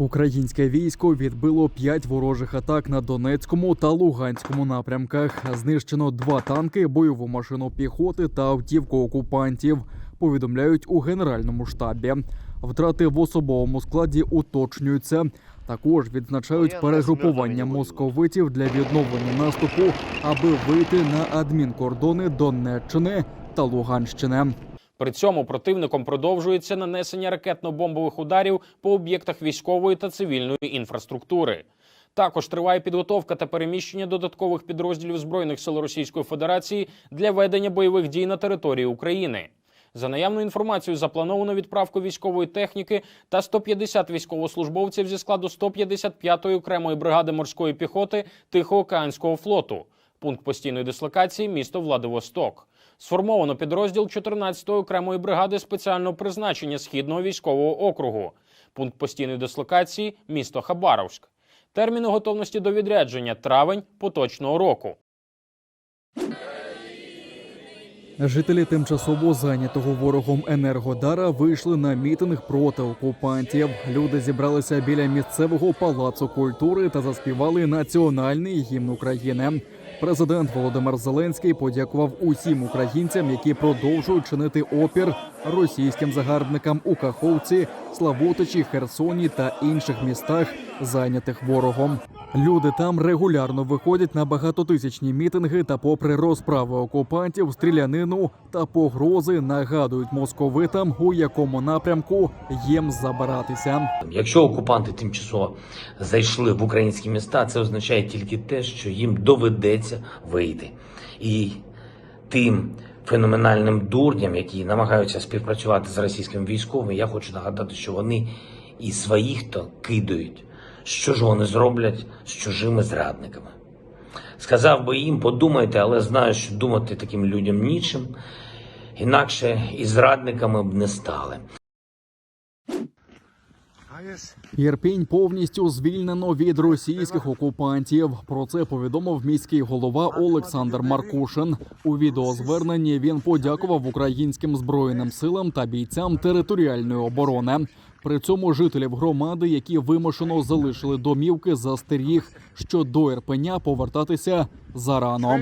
Українське військо відбило 5 ворожих атак на Донецькому та Луганському напрямках. Знищено 2 танки, бойову машину піхоти та автівку окупантів, повідомляють у Генеральному штабі. Втрати в особовому складі уточнюються. Також відзначають перегрупування московитів для відновлення наступу, аби вийти на адмінкордони Донеччини та Луганщини. При цьому противником продовжується нанесення ракетно-бомбових ударів по об'єктах військової та цивільної інфраструктури. Також триває підготовка та переміщення додаткових підрозділів Збройних сил Російської Федерації для ведення бойових дій на території України. За наявною інформацією, заплановано відправку військової техніки та 150 військовослужбовців зі складу 155-ї окремої бригади морської піхоти Тихоокеанського флоту. Пункт постійної дислокації – місто Владивосток. Сформовано підрозділ 14-ї окремої бригади спеціального призначення Східного військового округу. Пункт постійної дислокації – місто Хабаровськ. Терміни готовності до відрядження – травень поточного року. Жителі тимчасово зайнятого ворогом Енергодара вийшли на мітинг проти окупантів. Люди зібралися біля місцевого палацу культури та заспівали національний гімн України. Президент Володимир Зеленський подякував усім українцям, які продовжують чинити опір російським загарбникам у Каховці, Славутичі, Херсоні та інших містах, зайнятих ворогом. Люди там регулярно виходять на багатотисячні мітинги та попри розправи окупантів, стрілянину та погрози нагадують московитам, у якому напрямку їм забиратися. Якщо окупанти тимчасово зайшли в українські міста, це означає тільки те, що їм доведеться вийти. І тим феноменальним дурням, які намагаються співпрацювати з російськими військовими, я хочу нагадати, що вони і своїх-то кидають. Що ж вони зроблять з чужими зрадниками? Сказав би їм, подумайте, але знаю, що думати таким людям нічим, інакше і зрадниками б не стали. Ірпінь повністю звільнено від російських окупантів. Про це повідомив міський голова Олександр Маркушин. У відеозверненні він подякував українським збройним силам та бійцям територіальної оборони. При цьому жителів громади, які вимушено залишили домівки, застеріг, що до Ірпеня повертатися зарано.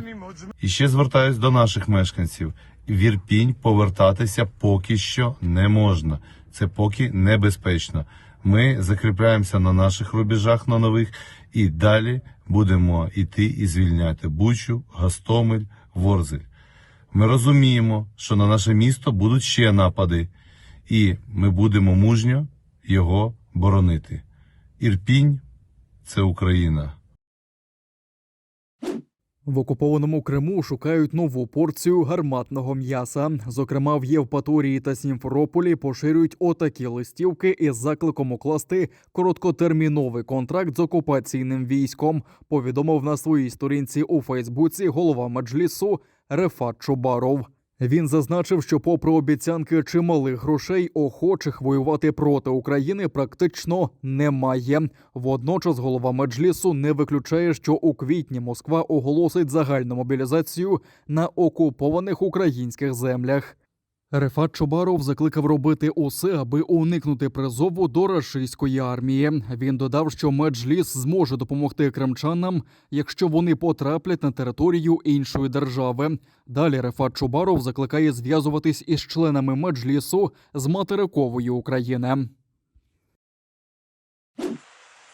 І ще звертаюсь до наших мешканців. В Ірпінь повертатися поки що не можна. Це поки небезпечно. Ми закріпляємося на наших рубежах на нових і далі будемо йти і звільняти Бучу, Гостомель, Ворзель. Ми розуміємо, що на наше місто будуть ще напади, і ми будемо мужньо його боронити. Ірпінь – це Україна. В окупованому Криму шукають нову порцію гарматного м'яса. Зокрема, в Євпаторії та Сімферополі поширюють отакі листівки із закликом укласти короткотерміновий контракт з окупаційним військом, повідомив на своїй сторінці у Фейсбуці голова Меджлісу Рефат Чубаров. Він зазначив, що попри обіцянки чималих грошей, охочих воювати проти України практично немає. Водночас голова Меджлісу не виключає, що у квітні Москва оголосить загальну мобілізацію на окупованих українських землях. Рефат Чубаров закликав робити усе, аби уникнути призову до рашистської армії. Він додав, що Меджліс зможе допомогти кримчанам, якщо вони потраплять на територію іншої держави. Далі Рефат Чубаров закликає зв'язуватись із членами Меджлісу з материкової України.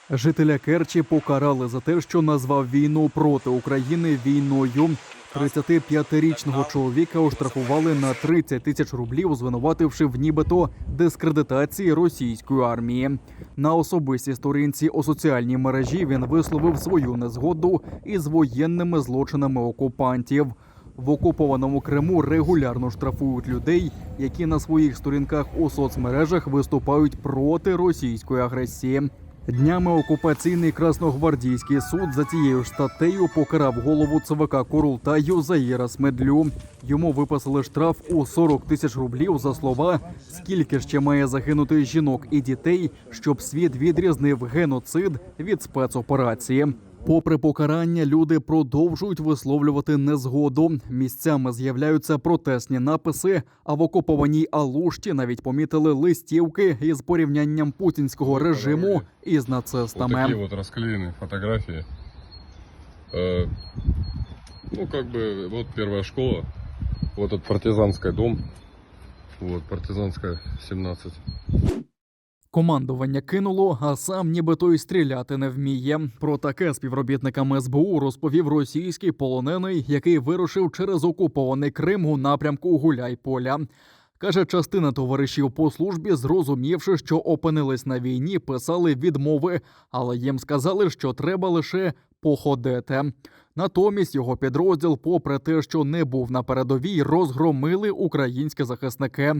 Жителя Керчі покарали за те, що назвав війну проти України війною. 35-річного чоловіка оштрафували на 30 тисяч рублів, звинувативши в нібито дискредитації російської армії. На особистій сторінці у соціальній мережі він висловив свою незгоду із воєнними злочинами окупантів. В окупованому Криму регулярно штрафують людей, які на своїх сторінках у соцмережах виступають проти російської агресії. Днями окупаційний Красногвардійський суд за цією ж статтею покарав голову ЦВК Курултаю Заїра Смедлю. Йому виписали штраф у 40 тисяч рублів за слова «Скільки ще має загинути жінок і дітей, щоб світ відрізнив геноцид від спецоперації». Попри покарання, люди продовжують висловлювати незгоду. Місцями з'являються протестні написи, а в окупованій Алушті навіть помітили листівки із порівнянням путінського режиму із Вот такие нацистами. вот расклеенные фотографии. Ну, как бы, вот первая школа, вот этот партизанский дом, вот, партизанская 17. Командування кинуло, а сам нібито й стріляти не вміє. Про таке співробітникам СБУ розповів російський полонений, який вирушив через окупований Крим у напрямку Гуляйполя. Каже, частина товаришів по службі, зрозумівши, що опинились на війні, писали відмови, але їм сказали, що треба лише походити. Натомість його підрозділ, попри те, що не був на передовій, розгромили українські захисники.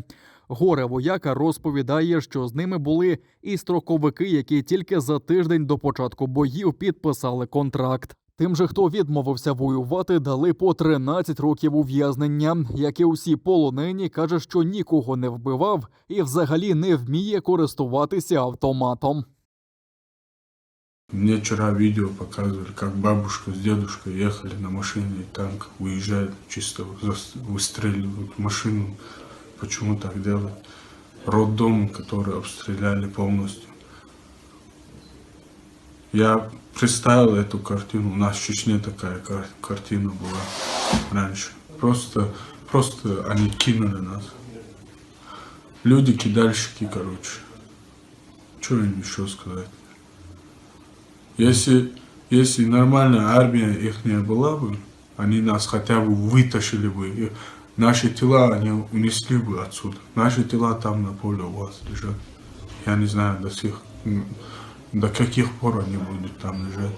Горе-вояка розповідає, що з ними були і строковики, які тільки за тиждень до початку боїв підписали контракт. Тим же, хто відмовився воювати, дали по 13 років ув'язнення. Як і усі полонені, каже, що нікого не вбивав і взагалі не вміє користуватися автоматом. Мне вчера видео показывали, как бабушка с дедушкой ехали на машине, и танк уезжает, чисто выстреливают машину. Почему так делают? Роддом, который обстреляли полностью. Я представил эту картину, у нас в Чечне такая картина была раньше. Просто они кинули нас. Люди-кидальщики, короче. Что им еще сказать? Если нормальная армия их не была бы, они нас хотя бы вытащили бы. И наши тела они унесли бы отсюда. Наши тела там на поле у вас лежат. Я не знаю до каких пор они будут там лежать.